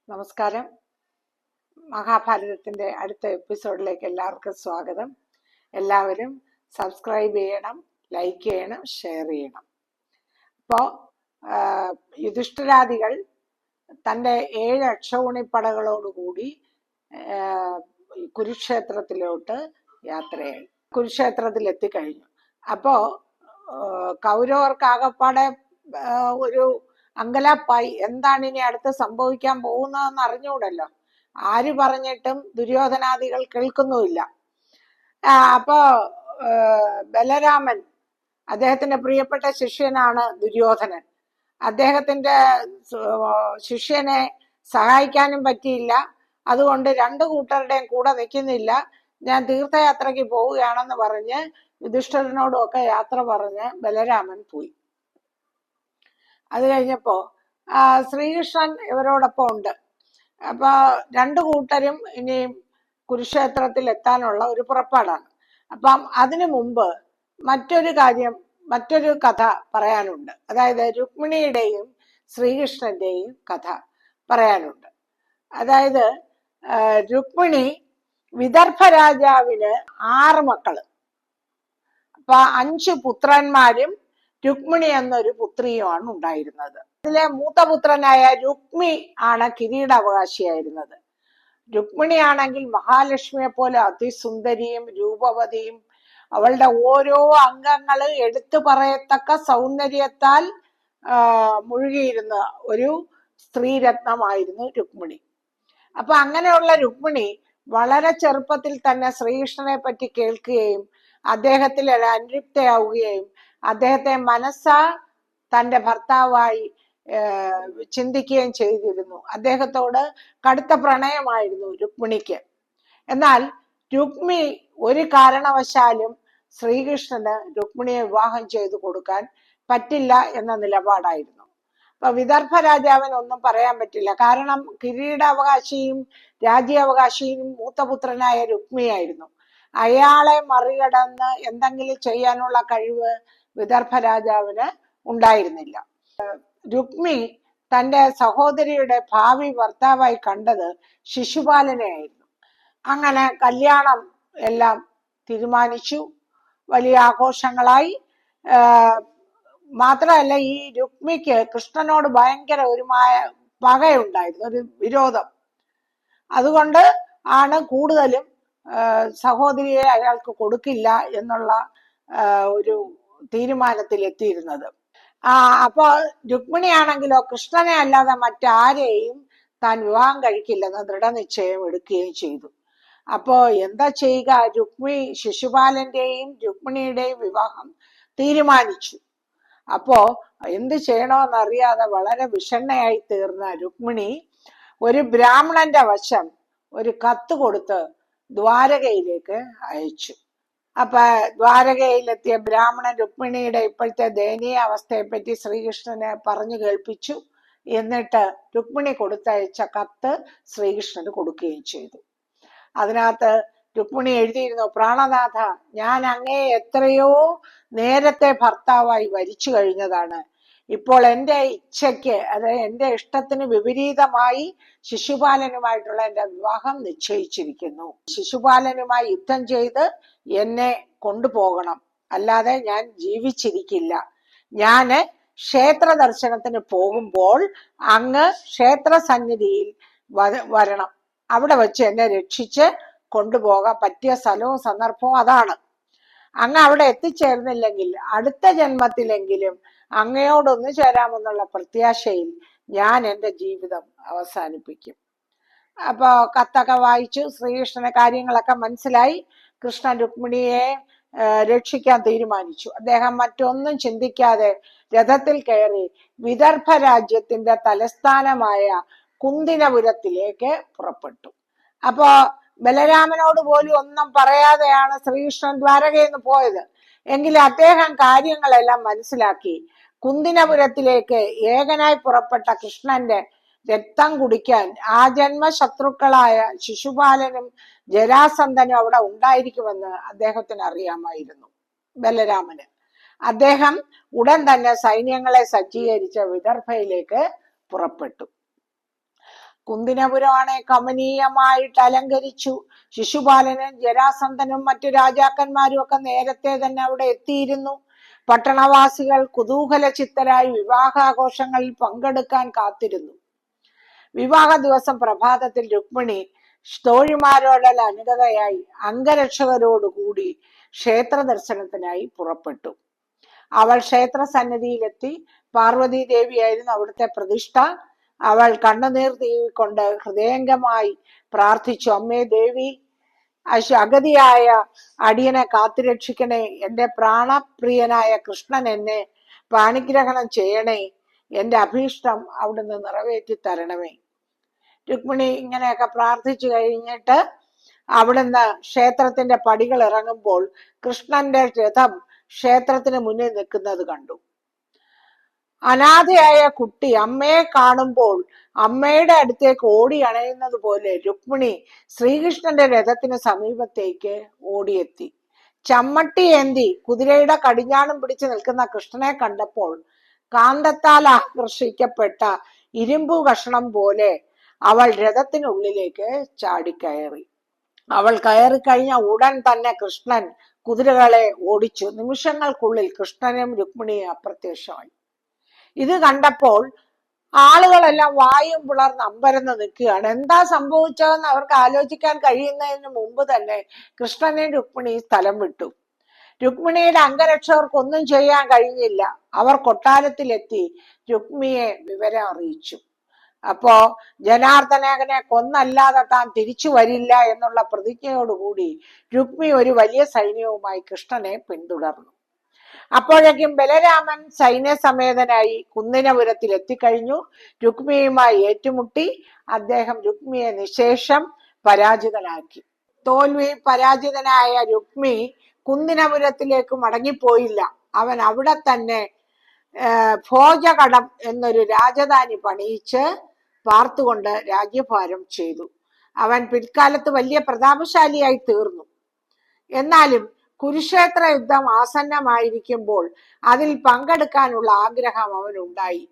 നമസ്കാരം. മഹാഭാരതത്തിന്റെ അടുത്ത എപ്പിസോഡിലേക്ക് എല്ലാവർക്കും സ്വാഗതം. എല്ലാവരും സബ്സ്ക്രൈബ് ചെയ്യണം, ലൈക്ക് ചെയ്യണം, ഷെയർ ചെയ്യണം. ഇപ്പോൾ യുധിഷ്ഠിരാദികൾ തൻ്റെ 7 അക്ഷൗണിപ്പടകളോടുകൂടി കുരുക്ഷേത്രത്തിലോട്ട് യാത്രയായി. കുരുക്ഷേത്രത്തിൽ എത്തിക്കഴിഞ്ഞു. അപ്പോ കൗരവർക്ക് ആകപ്പാടെ ഒരു അങ്കലാപ്പായി. എന്താണ് ഇനി അടുത്ത് സംഭവിക്കാൻ പോകുന്നതെന്ന് അറിഞ്ഞുകൂടല്ലോ. ആര് പറഞ്ഞിട്ടും ദുര്യോധനാദികൾ കേൾക്കുന്നുമില്ല. അപ്പോ ബലരാമൻ, അദ്ദേഹത്തിന്റെ പ്രിയപ്പെട്ട ശിഷ്യനാണ് ദുര്യോധനൻ. അദ്ദേഹത്തിന്റെ ശിഷ്യനെ സഹായിക്കാനും പറ്റിയില്ല. അതുകൊണ്ട് 2 കൂട്ടരുടെയും കൂടെ നിൽക്കുന്നില്ല, ഞാൻ തീർത്ഥയാത്രയ്ക്ക് പോവുകയാണെന്ന് പറഞ്ഞ് യുധിഷ്ഠിരനോടും ഒക്കെ യാത്ര പറഞ്ഞ് ബലരാമൻ പോയി. അത് കഴിഞ്ഞപ്പോ ശ്രീകൃഷ്ണൻ ഇവരോടൊപ്പം ഉണ്ട്. അപ്പൊ 2 കൂട്ടരും ഇനിയും കുരുക്ഷേത്രത്തിൽ എത്താനുള്ള ഒരു പുറപ്പാടാണ്. അപ്പം അതിനു മുമ്പ് മറ്റൊരു കഥ പറയാനുണ്ട്. അതായത് രുക്മിണിയുടെയും ശ്രീകൃഷ്ണന്റെയും കഥ പറയാനുണ്ട്. അതായത് രുക്മിണി വിദർഭ രാജാവിന് 6 മക്കള്. അപ്പൊ 5 പുത്രന്മാരും രുക്മിണി എന്നൊരു പുത്രിയുമാണ് ഉണ്ടായിരുന്നത്. അതിലെ മൂത്തപുത്രനായ രുക്മി ആണ് കിരീടാവകാശിയായിരുന്നത്. രുക്മിണിയാണെങ്കിൽ മഹാലക്ഷ്മിയെ പോലെ അതിസുന്ദരിയും രൂപവതിയും അവളുടെ ഓരോ അംഗങ്ങള് എടുത്തു പറയത്തക്ക സൗന്ദര്യത്താൽ മുഴുകിയിരുന്ന ഒരു സ്ത്രീരത്നമായിരുന്നു രുക്മിണി. അപ്പൊ അങ്ങനെയുള്ള രുക്മിണി വളരെ ചെറുപ്പത്തിൽ തന്നെ ശ്രീകൃഷ്ണനെ പറ്റി കേൾക്കുകയും അദ്ദേഹത്തിൽ അനുരക്തയാവുകയും അദ്ദേഹത്തെ മനസ്സാ തൻ്റെ ഭർത്താവായി ചിന്തിക്കുകയും ചെയ്തിരുന്നു. അദ്ദേഹത്തോട് കടുത്ത പ്രണയമായിരുന്നു രുക്മിണിക്ക്. എന്നാൽ രുക്മി ഒരു കാരണവശാലും ശ്രീകൃഷ്ണന് രുക്മിണിയെ വിവാഹം ചെയ്തു കൊടുക്കാൻ പറ്റില്ല എന്ന നിലപാടായിരുന്നു. അപ്പൊ വിദർഭ രാജാവിന് ഒന്നും പറയാൻ പറ്റില്ല. കാരണം കിരീടാവകാശിയും രാജ്യാവകാശിയും മൂത്തപുത്രനായ രുക്മിയായിരുന്നു. അയാളെ മറികടന്ന് എന്തെങ്കിലും ചെയ്യാനുള്ള കഴിവ് വിദർഭ രാജാവിന് ഉണ്ടായിരുന്നില്ല. രുക്മി തൻ്റെ സഹോദരിയുടെ ഭാവി ഭർത്താവായി കണ്ടത് ശിശുപാലനെ ആയിരുന്നു. അങ്ങനെ കല്യാണം എല്ലാം തീരുമാനിച്ചു. വലിയ ആഘോഷങ്ങളായി. മാത്രമല്ല, ഈ രുക്മിക്ക് കൃഷ്ണനോട് ഭയങ്കര ഒരു പകയുണ്ടായിരുന്നു, ഒരു വിരോധം. അതുകൊണ്ട് ആണ് കൂടുതലും സഹോദരിയെ അയാൾക്ക് കൊടുക്കില്ല എന്നുള്ള ഒരു തീരുമാനത്തിൽ എത്തിയിരുന്നത്. അപ്പൊ രുക്മിണിയാണെങ്കിലോ കൃഷ്ണനെ അല്ലാതെ മറ്റാരെയും താൻ വിവാഹം കഴിക്കില്ലെന്ന് ദൃഢനിശ്ചയം എടുക്കുകയും ചെയ്തു. അപ്പോ എന്താ ചെയ്യുക? ശിശുപാലന്റെയും രുക്മിണിയുടെയും വിവാഹം തീരുമാനിച്ചു. അപ്പോ എന്ത് ചെയ്യണമെന്നറിയാതെ വളരെ വിഷണ്ണയായി തീർന്ന രുക്മിണി ഒരു ബ്രാഹ്മണന്റെ വശം ഒരു കത്ത് കൊടുത്ത് ദ്വാരകയിലേക്ക് അയച്ചു. അപ്പൊ ദ്വാരകയിലെത്തിയ ബ്രാഹ്മണൻ രുക്മിണിയുടെ ഇപ്പോഴത്തെ ദയനീയ അവസ്ഥയെപ്പറ്റി ശ്രീകൃഷ്ണനെ പറഞ്ഞു കേൾപ്പിച്ചു. എന്നിട്ട് രുക്മിണി കൊടുത്തയച്ച കത്ത് ശ്രീകൃഷ്ണന് കൊടുക്കുകയും ചെയ്തു. അതിനകത്ത് രുക്മിണി എഴുതിയിരുന്നു: പ്രാണനാഥ, ഞാൻ അങ്ങയെ എത്രയോ നേരത്തെ ഭർത്താവായി വരിച്ചു കഴിഞ്ഞതാണ്. ഇപ്പോൾ എൻ്റെ ഇച്ഛയ്ക്ക്, അതായത് എൻ്റെ ഇഷ്ടത്തിന് വിപരീതമായി ശിശുപാലനുമായിട്ടുള്ള എൻ്റെ വിവാഹം നിശ്ചയിച്ചിരിക്കുന്നു. ശിശുപാലനുമായി യുദ്ധം ചെയ്ത് എന്നെ കൊണ്ടുപോകണം, അല്ലാതെ ഞാൻ ജീവിച്ചിരിക്കില്ല. ഞാന് ക്ഷേത്ര ദർശനത്തിന് പോകുമ്പോൾ അങ്ങ് ക്ഷേത്ര സന്നിധിയിൽ വരണം. അവിടെ വെച്ച് എന്നെ രക്ഷിച്ച് കൊണ്ടുപോകാൻ പറ്റിയ സ്ഥലവും സന്ദർഭവും അതാണ്. അങ്ങ് അവിടെ എത്തിച്ചേർന്നില്ലെങ്കിൽ അടുത്ത ജന്മത്തിലെങ്കിലും അങ്ങയോടൊന്നു ചേരാമെന്നുള്ള പ്രത്യാശയിൽ ഞാൻ എൻ്റെ ജീവിതം അവസാനിപ്പിക്കും. അപ്പോ കത്തൊക്കെ വായിച്ചു. ശ്രീകൃഷ്ണന്റെ കാര്യങ്ങളൊക്കെ മനസ്സിലായി. കൃഷ്ണൻ രുക്മിണിയെ രക്ഷിക്കാൻ തീരുമാനിച്ചു. അദ്ദേഹം മറ്റൊന്നും ചിന്തിക്കാതെ രഥത്തിൽ കയറി വിദർഭ രാജ്യത്തിന്റെ തലസ്ഥാനമായ കുന്തിനപുരത്തിലേക്ക് പുറപ്പെട്ടു. അപ്പോ ബലരാമനോട് പോലും ഒന്നും പറയാതെയാണ് ശ്രീകൃഷ്ണൻ ദ്വാരകയിൽ നിന്ന് പോയത്. എങ്കിലും അദ്ദേഹം കാര്യങ്ങളെല്ലാം മനസ്സിലാക്കി. കുന്തിനപുരത്തിലേക്ക് ഏകനായി പുറപ്പെട്ട കൃഷ്ണന്റെ രക്തം കുടിക്കാൻ ആജന്മ ശത്രുക്കളായ ശിശുപാലനും ജരാസന്ധനും അവിടെ ഉണ്ടായിരിക്കുമെന്ന് അദ്ദേഹത്തിന് അറിയാമായിരുന്നു. ബലരാമന് അദ്ദേഹം ഉടൻ തന്നെ സൈന്യങ്ങളെ സജ്ജീകരിച്ച വിദർഭയിലേക്ക് പുറപ്പെട്ടു. കുന്തിനപുരമാണെ കമനീയമായിട്ട് അലങ്കരിച്ചു. ശിശുപാലനും ജരാസന്ധനും മറ്റു രാജാക്കന്മാരും ഒക്കെ നേരത്തെ തന്നെ അവിടെ എത്തിയിരുന്നു. പട്ടണവാസികൾ കുതൂഹല ചിത്തരായി വിവാഹാഘോഷങ്ങളിൽ പങ്കെടുക്കാൻ കാത്തിരുന്നു. വിവാഹ ദിവസം പ്രഭാതത്തിൽ രുക്മിണി തോഴിമാരോടെല്ലാം അനുഗതയായി അംഗരക്ഷകരോടുകൂടി ക്ഷേത്ര ദർശനത്തിനായി പുറപ്പെട്ടു. അവൾ ക്ഷേത്ര സന്നിധിയിലെത്തി. പാർവതി ദേവിയായിരുന്നു അവിടുത്തെ പ്രതിഷ്ഠ. അവൾ കണ്ണുനീർ തീവിക്കൊണ്ട് ഹൃദയംഗമായി പ്രാർത്ഥിച്ചു, അമ്മേ ദേവി, അഗതിയായ അടിയനെ കാത്തുരക്ഷിക്കണേ. എന്റെ പ്രാണപ്രിയനായ കൃഷ്ണൻ എന്നെ പാണിഗ്രഹണം ചെയ്യണേ. എന്റെ അഭീഷ്ടം അവിടുന്ന് നിറവേറ്റി തരണമേ. രുക്മിണി ഇങ്ങനെയൊക്കെ പ്രാർത്ഥിച്ചു കഴിഞ്ഞിട്ട് അവിടുന്ന് ക്ഷേത്രത്തിന്റെ പടികൾ ഇറങ്ങുമ്പോൾ കൃഷ്ണന്റെ രഥം ക്ഷേത്രത്തിന് മുന്നിൽ നിൽക്കുന്നത് കണ്ടു. അനാഥയായ കുട്ടി അമ്മയെ കാണുമ്പോൾ അമ്മയുടെ അടുത്തേക്ക് ഓടി അണയുന്നത് പോലെ രുക്മിണി ശ്രീകൃഷ്ണന്റെ രഥത്തിന് സമീപത്തേക്ക് ഓടിയെത്തി. ചമ്മട്ടി ഏന്തി കുതിരയുടെ കടിഞ്ഞാണം പിടിച്ചു നിൽക്കുന്ന കൃഷ്ണനെ കണ്ടപ്പോൾ കാന്തത്താൽ ആകർഷിക്കപ്പെട്ട ഇരുമ്പു കഷണം പോലെ അവൾ രഥത്തിനുള്ളിലേക്ക് ചാടിക്കയറി. അവൾ കയറി കഴിഞ്ഞ ഉടൻ തന്നെ കൃഷ്ണൻ കുതിരകളെ ഓടിച്ചു. നിമിഷങ്ങൾക്കുള്ളിൽ കൃഷ്ണനും രുക്മിണിയും അപ്രത്യക്ഷമായി. ഇത് കണ്ടപ്പോൾ ആളുകളെല്ലാം വായും പിളർന്ന് അമ്പരന്ന് നിൽക്കുകയാണ്. എന്താ സംഭവിച്ചതെന്ന് അവർക്ക് ആലോചിക്കാൻ കഴിയുന്നതിന് മുമ്പ് തന്നെ കൃഷ്ണനെയും രുക്മിണിയും സ്ഥലം വിട്ടു. രുക്മിണിയുടെ അംഗരക്ഷകർക്കൊന്നും ചെയ്യാൻ കഴിഞ്ഞില്ല. അവർ കൊട്ടാരത്തിലെത്തി രുക്മിയെ വിവരം അറിയിച്ചു. അപ്പോ ജനാർദ്ദനനെ കൊന്നല്ലാതെ താൻ തിരിച്ചു വരില്ല എന്നുള്ള പ്രതിജ്ഞയോടുകൂടി രുക്മി ഒരു വലിയ സൈന്യവുമായി കൃഷ്ണനെ പിന്തുടർന്നു. അപ്പോഴേക്കും ബലരാമൻ സൈന്യസമേതനായി കുന്തിനപുരത്തിൽ എത്തിക്കഴിഞ്ഞു. രുക്മിയുമായി ഏറ്റുമുട്ടി അദ്ദേഹം രുക്മിയെ നിശേഷം പരാജിതനാക്കി. തോൽവി പരാജിതനായ രുക്മി കുന്തിനപുരത്തിലേക്ക് മടങ്ങിപ്പോയില്ല. അവൻ അവിടെ തന്നെ ഭോജകടം എന്നൊരു രാജധാനി പണിയിച്ച് പാർത്തുകൊണ്ട് രാജ്യഭാരം ചെയ്തു. അവൻ പിൽക്കാലത്ത് വലിയ പ്രതാപശാലിയായി തീർന്നു. എന്നാലും കുരുക്ഷേത്ര യുദ്ധം ആസന്നമായിരിക്കുമ്പോൾ അതിൽ പങ്കെടുക്കാനുള്ള ആഗ്രഹം അവനുണ്ടായി.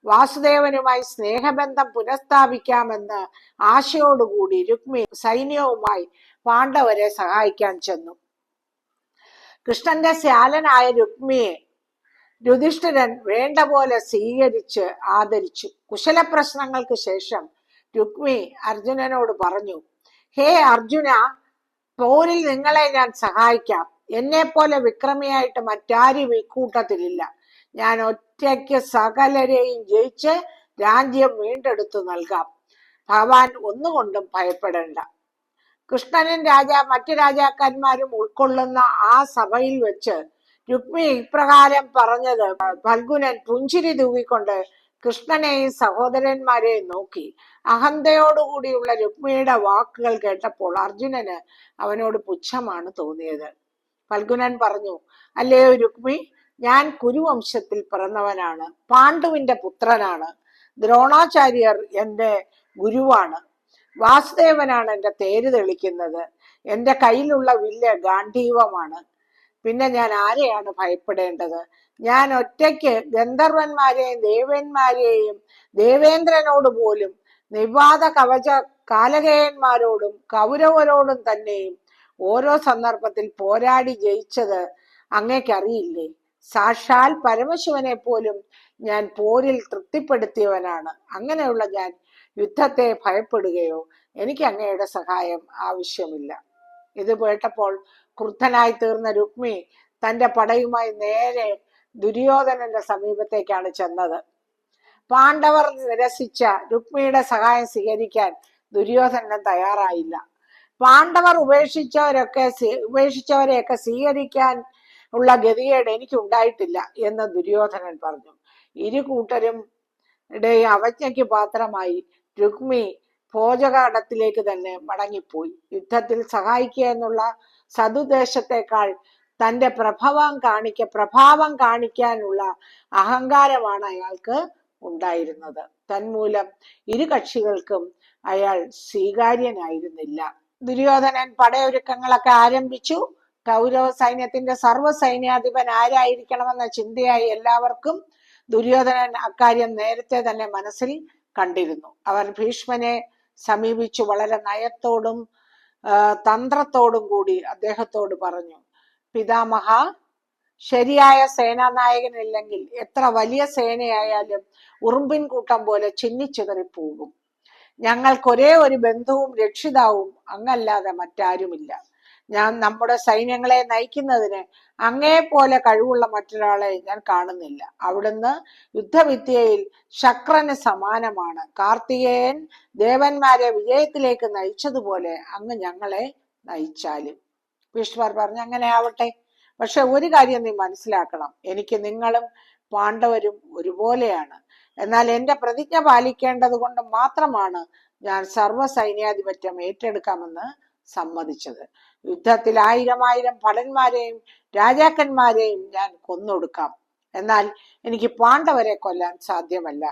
വാസുദേവനുമായി സ്നേഹബന്ധം പുനഃസ്ഥാപിക്കാമെന്ന് ആശയോടുകൂടി രുക്മി സൈന്യവുമായി പാണ്ഡവരെ സഹായിക്കാൻ ചെന്നു. കൃഷ്ണന്റെ ശ്യാലനായ രുക്മിയെ യുധിഷ്ഠിരൻ വേണ്ട പോലെ സ്വീകരിച്ച് ആദരിച്ചു. കുശലപ്രശ്നങ്ങൾക്ക് ശേഷം രുക്മി അർജുനനോട് പറഞ്ഞു, ഹേ അർജുന, പോരിൽ നിങ്ങളെ ഞാൻ സഹായിക്കാം. എന്നെ പോലെ വിക്രമിയായിട്ട് മറ്റാരും ഇക്കൂട്ടത്തിലില്ല. ഞാൻ ഒറ്റയ്ക്ക് സകലരെയും ജയിച്ച് രാജ്യം വീണ്ടെടുത്തു നൽകാം. ഭഗവാൻ ഒന്നുകൊണ്ടും ഭയപ്പെടേണ്ട. കൃഷ്ണനും മറ്റു രാജാക്കന്മാരും ഉൾക്കൊള്ളുന്ന ആ സഭയിൽ വെച്ച് രുക്മി ഇപ്രകാരം പറഞ്ഞത് ഫൽഗുനൻ പുഞ്ചിരി തൂകിക്കൊണ്ട് കൃഷ്ണനെയും സഹോദരന്മാരെയും നോക്കി. അഹന്തയോടുകൂടിയുള്ള രുക്മിയുടെ വാക്കുകൾ കേട്ടപ്പോൾ അർജുനന് അവനോട് പുച്ഛമാണ് തോന്നിയത്. ഫൽഗുനൻ പറഞ്ഞു, അല്ലയോ രുക്മി, ഞാൻ കുരുവംശത്തിൽ പിറന്നവനാണ്, പാണ്ഡുവിന്റെ പുത്രനാണ്. ദ്രോണാചാര്യർ എന്റെ ഗുരുവാണ്. വാസുദേവനാണ് എന്റെ തേര് തെളിക്കുന്നത്. എന്റെ കയ്യിലുള്ള വില്ല് ഗാന്ധീവമാണ്. പിന്നെ ഞാൻ ആരെയാണ് ഭയപ്പെടേണ്ടത്? ഞാൻ ഒറ്റയ്ക്ക് ഗന്ധർവന്മാരെയും ദേവന്മാരെയും ദേവേന്ദ്രനോട് പോലും നിവാദ കവച കാലകേയന്മാരോടും കൗരവരോടും തന്നെയും ഓരോ സന്ദർഭത്തിൽ പോരാടി ജയിച്ചത് അങ്ങേക്കറിയില്ലേ? സാക്ഷാൽ പരമശിവനെ പോലും ഞാൻ പോരിൽ തൃപ്തിപ്പെടുത്തിയവനാണ്. അങ്ങനെയുള്ള ഞാൻ യുദ്ധത്തെ ഭയപ്പെടുകയോ? എനിക്ക് അങ്ങയുടെ സഹായം ആവശ്യമില്ല. ഇത് കേട്ടപ്പോൾ ക്രുദ്ധനായി തീർന്ന രുക്മി തന്റെ പടയുമായി നേരെ ദുര്യോധനന്റെ സമീപത്തേക്കാണ് ചെന്നത്. പാണ്ഡവർ നിരസിച്ച രുക്മിയുടെ സഹായം സ്വീകരിക്കാൻ ദുര്യോധനൻ തയ്യാറായില്ല. പാണ്ഡവർ ഉപേക്ഷിച്ചവരെയൊക്കെ സ്വീകരിക്കാൻ ഉള്ള ഗതികേട് എനിക്ക് ഉണ്ടായിട്ടില്ല എന്ന് ദുര്യോധനൻ പറഞ്ഞു. ഇരു കൂട്ടരും അവജ്ഞയ്ക്ക് പാത്രമായി രുക്മി ഭോജകടത്തിലേക്ക് തന്നെ മടങ്ങിപ്പോയി. യുദ്ധത്തിൽ സഹായിക്കുക എന്നുള്ള സതുദ്ദേശത്തെക്കാൾ തന്റെ പ്രഭാവം കാണിക്കാനുള്ള അഹങ്കാരമാണ് അയാൾക്ക് ഉണ്ടായിരുന്നത്. തന്മൂലം ഇരു കക്ഷികൾക്കും അയാൾ സ്വീകാര്യനായിരുന്നില്ല. ദുര്യോധനൻ പടയൊരുക്കങ്ങളൊക്കെ ആരംഭിച്ചു. കൗരവ സൈന്യത്തിന്റെ സർവ്വ സൈന്യാധിപൻ ആരായിരിക്കണമെന്ന ചിന്തയായി എല്ലാവർക്കും. ദുര്യോധനൻ അക്കാര്യം നേരത്തെ തന്നെ മനസ്സിൽ കണ്ടിരുന്നു. അവർ ഭീഷ്മനെ സമീപിച്ചു വളരെ നയത്തോടും തന്ത്രത്തോടും കൂടി അദ്ദേഹത്തോട് പറഞ്ഞു, പിതാമഹ, ശരിയായ സേനാനായകനില്ലെങ്കിൽ എത്ര വലിയ സേനയായാലും ഉറുമ്പിൻ കൂട്ടം പോലെ ചിന്നിച്ചിതറിപ്പോകും. ഞങ്ങൾക്ക് ഒരേ ഒരു ബന്ധുവും രക്ഷിതാവും അങ്ങല്ലാതെ മറ്റാരുമില്ല. ഞാൻ നമ്മുടെ സൈന്യങ്ങളെ നയിക്കുന്നതിന് അങ്ങേപോലെ കഴിവുള്ള മറ്റൊരാളെ ഞാൻ കാണുന്നില്ല. അവിടുന്ന് യുദ്ധവിദ്യയിൽ ശക്രന് സമാനമാണ്. കാർത്തികേയൻ ദേവന്മാരെ വിജയത്തിലേക്ക് നയിച്ചതുപോലെ അങ്ങ് ഞങ്ങളെ നയിച്ചാലും. ഭീഷ്മർ പറഞ്ഞു, അങ്ങനെ ആവട്ടെ. പക്ഷെ ഒരു കാര്യം നീ മനസ്സിലാക്കണം, എനിക്ക് നിങ്ങളും പാണ്ഡവരും ഒരുപോലെയാണ്. എന്നാൽ എന്റെ പ്രതിജ്ഞ പാലിക്കേണ്ടത് കൊണ്ട് മാത്രമാണ് ഞാൻ സർവ്വ സൈന്യാധിപത്യം ഏറ്റെടുക്കാമെന്ന് സമ്മതിച്ചത്. യുദ്ധത്തിൽ 1000 ഭടന്മാരെയും രാജാക്കന്മാരെയും ഞാൻ കൊന്നൊടുക്കാം. എന്നാൽ എനിക്ക് പാണ്ഡവരെ കൊല്ലാൻ സാധ്യമല്ല,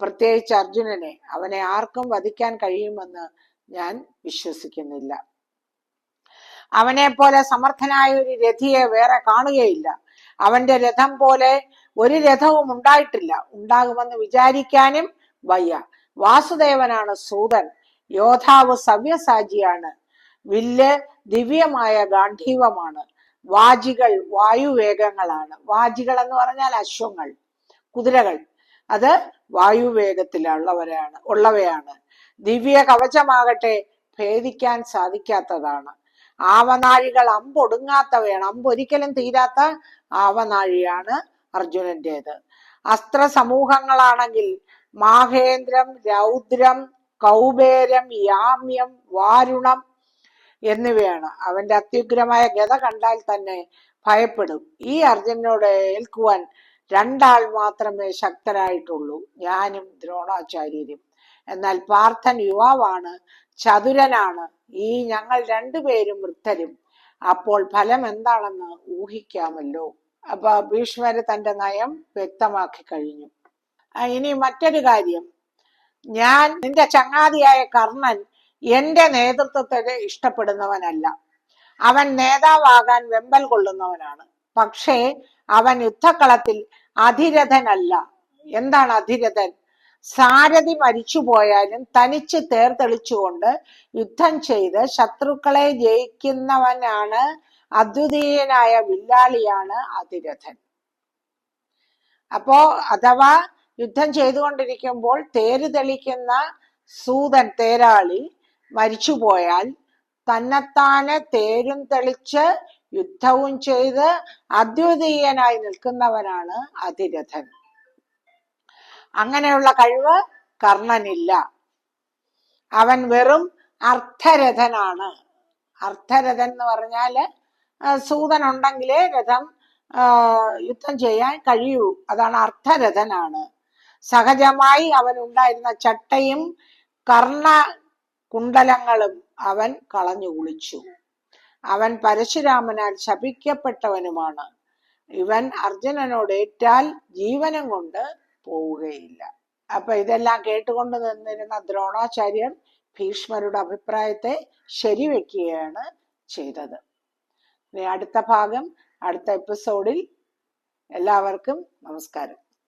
പ്രത്യേകിച്ച് അർജുനനെ. അവനെ ആർക്കും വധിക്കാൻ കഴിയുമെന്ന് ഞാൻ വിശ്വസിക്കുന്നില്ല. അവനെ പോലെ സമർത്ഥനായ ഒരു രഥിയെ വേറെ കാണുകയില്ല. അവന്റെ രഥം പോലെ ഒരു രഥവും ഉണ്ടായിട്ടില്ല, ഉണ്ടാകുമെന്ന് വിചാരിക്കാനും വയ്യ. വാസുദേവനാണ് സൂതൻ, യോദ്ധാവ് സവ്യസാചിയാണ്, വില്ല് ദിവ്യമായ ഗാന്ധീവമാണ്, വാജികൾ വായുവേഗങ്ങളാണ്. വാജികൾ എന്ന് പറഞ്ഞാൽ അശ്വങ്ങൾ, കുതിരകൾ. അത് വായുവേഗത്തിലുള്ളവയാണ്. ദിവ്യ കവചമാകട്ടെ ഭേദിക്കാൻ സാധിക്കാത്തതാണ്. ആവനാഴികൾ അമ്പൊടുങ്ങാത്തവയാണ്. അമ്പൊരിക്കലും തീരാത്ത ആവനാഴിയാണ് അർജുനന്റേത്. അസ്ത്ര സമൂഹങ്ങളാണെങ്കിൽ മാഹേന്ദ്രം, രൗദ്രം, കൗബേരം, യാമ്യം, വാരുണം എന്നിവയാണ്. അവന്റെ അത്യുഗ്രമായ ഗത കണ്ടാൽ തന്നെ ഭയപ്പെടും. ഈ അർജുനനോട് ഏൽക്കുവാൻ 2 ആൾ മാത്രമേ ശക്തരായിട്ടുള്ളൂ, ഞാനും ദ്രോണാചാര്യരും. എന്നാൽ പാർത്ഥൻ യുവാവാണ്, ചതുരനാണ്. ഈ ഞങ്ങൾ 2 പേരും വൃദ്ധരും. അപ്പോൾ ഫലം എന്താണെന്ന് ഊഹിക്കാമല്ലോ. അപ്പൊ ഭീഷ്മര് തന്റെ നയം വ്യക്തമാക്കി കഴിഞ്ഞു. ഇനി മറ്റൊരു കാര്യം, ഞാൻ നിന്റെ ചങ്ങാതിയായ കർണൻ എന്റെ നേതൃത്വത്തെ ഇഷ്ടപ്പെടുന്നവനല്ല. അവൻ നേതാവാകാൻ വെമ്പൽ കൊള്ളുന്നവനാണ്. പക്ഷേ അവൻ യുദ്ധക്കളത്തിൽ അധിരഥനല്ല. എന്താണ് അധിരഥൻ? സാരഥി മരിച്ചുപോയാലും തനിച്ച് തേർതെളിച്ചുകൊണ്ട് യുദ്ധം ചെയ്ത് ശത്രുക്കളെ ജയിക്കുന്നവനാണ്. അദ്വിതീയനായ വില്ലാളിയാണ് അധിരഥൻ. അപ്പോ അഥവാ യുദ്ധം ചെയ്തുകൊണ്ടിരിക്കുമ്പോൾ തേര് തെളിക്കുന്ന സൂതൻ, തേരാളി മരിച്ചുപോയാൽ തന്നെത്താനെ തേരും തെളിച്ച് യുദ്ധവും ചെയ്ത് അദ്വിതീയനായി നിൽക്കുന്നവനാണ് അധിരഥൻ. അങ്ങനെയുള്ള കഴിവ് കർണനില്ല. അവൻ വെറും അർത്ഥരഥനാണ്. അർത്ഥരഥൻ എന്ന് പറഞ്ഞാല് സൂതൻ ഉണ്ടെങ്കിലേ രഥം യുദ്ധം ചെയ്യാൻ കഴിയൂ. അതാണ് അർത്ഥരഥനാണ്. സഹജമായി അവനുണ്ടായിരുന്ന ചട്ടയും കർണ കുണ്ടലങ്ങളും അവൻ കളഞ്ഞു കുളിച്ചു. അവൻ പരശുരാമനാൽ ശപിക്കപ്പെട്ടവനുമാണ്. ഇവൻ അർജുനനോട് ഏറ്റാൽ ജീവനം കൊണ്ട് പോവുകയില്ല. അപ്പൊ ഇതെല്ലാം കേട്ടുകൊണ്ട് നിന്നിരുന്ന ദ്രോണാചാര്യർ ഭീഷ്മരുടെ അഭിപ്രായത്തെ ശരിവെക്കുകയാണ് ചെയ്തത്. ഇനി അടുത്ത ഭാഗം അടുത്ത എപ്പിസോഡിൽ. എല്ലാവർക്കും നമസ്കാരം.